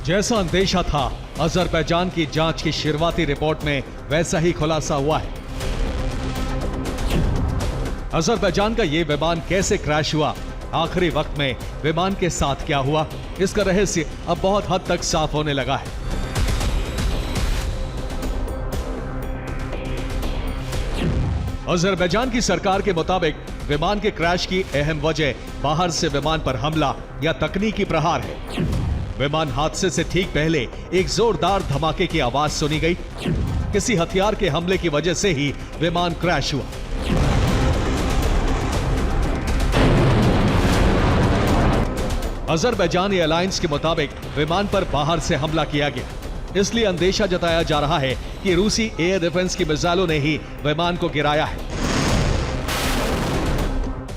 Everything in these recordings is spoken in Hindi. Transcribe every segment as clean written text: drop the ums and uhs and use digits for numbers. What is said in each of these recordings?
जैसा अंदेशा था, अजरबैजान की जांच की शुरुआती रिपोर्ट में वैसा ही खुलासा हुआ है। अजरबैजान का यह विमान कैसे क्रैश हुआ, आखिरी वक्त में विमान के साथ क्या हुआ, इसका रहस्य अब बहुत हद तक साफ होने लगा है। अजरबैजान की सरकार के मुताबिक विमान के क्रैश की अहम वजह बाहर से विमान पर हमला या तकनीकी प्रहार है। विमान हादसे से ठीक पहले एक जोरदार धमाके की आवाज सुनी गई। किसी हथियार के हमले की वजह से ही विमान क्रैश हुआ। अजरबैजान एयरलाइंस के मुताबिक विमान पर बाहर से हमला किया गया, इसलिए अंदेशा जताया जा रहा है कि रूसी एयर डिफेंस की मिसाइलों ने ही विमान को गिराया है।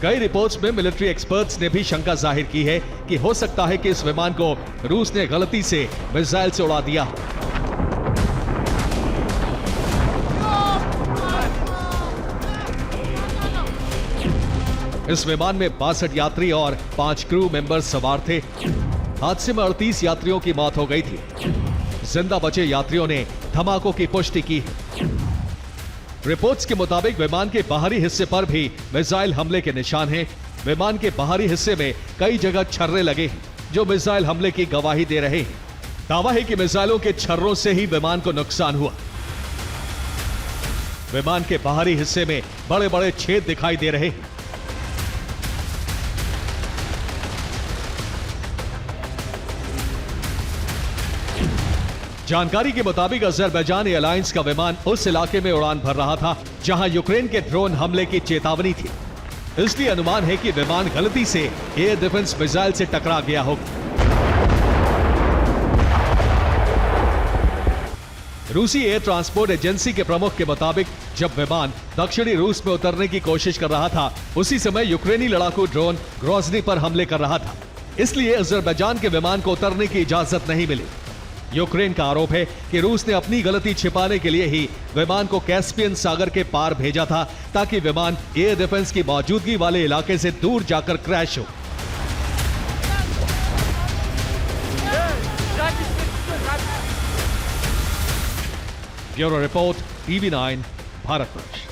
कई रिपोर्ट्स में मिलिट्री एक्सपर्ट्स ने भी शंका जाहिर की है कि हो सकता है कि इस विमान को रूस ने गलती से मिसाइल से उड़ा दिया। इस विमान में 62 यात्री और 5 क्रू मेंबर सवार थे। हादसे में 38 यात्रियों की मौत हो गई थी। जिंदा बचे यात्रियों ने धमाकों की पुष्टि की है। रिपोर्ट्स के मुताबिक विमान के बाहरी हिस्से पर भी मिसाइल हमले के निशान हैं। विमान के बाहरी हिस्से में कई जगह छर्रे लगे हैं, जो मिसाइल हमले की गवाही दे रहे हैं। दावा है कि मिसाइलों के छर्रों से ही विमान को नुकसान हुआ। विमान के बाहरी हिस्से में बड़े बड़े छेद दिखाई दे रहे हैं। जानकारी के मुताबिक अजरबैजान एयरलाइंस का विमान उस इलाके में उड़ान भर रहा था जहां यूक्रेन के ड्रोन हमले की चेतावनी थी। इसलिए अनुमान है कि विमान गलती से एयर डिफेंस मिसाइल से टकरा गया होगा। रूसी एयर ट्रांसपोर्ट एजेंसी के प्रमुख के मुताबिक जब विमान दक्षिणी रूस में उतरने की कोशिश कर रहा था, उसी समय यूक्रेनी लड़ाकू ड्रोन ग्रोजनी पर हमले कर रहा था। इसलिए अजरबैजान के विमान को उतरने की इजाजत नहीं मिली। यूक्रेन का आरोप है कि रूस ने अपनी गलती छिपाने के लिए ही विमान को कैस्पियन सागर के पार भेजा था, ताकि विमान एयर डिफेंस की मौजूदगी वाले इलाके से दूर जाकर क्रैश हो। Bureau report, TV9, Bharatvarsh.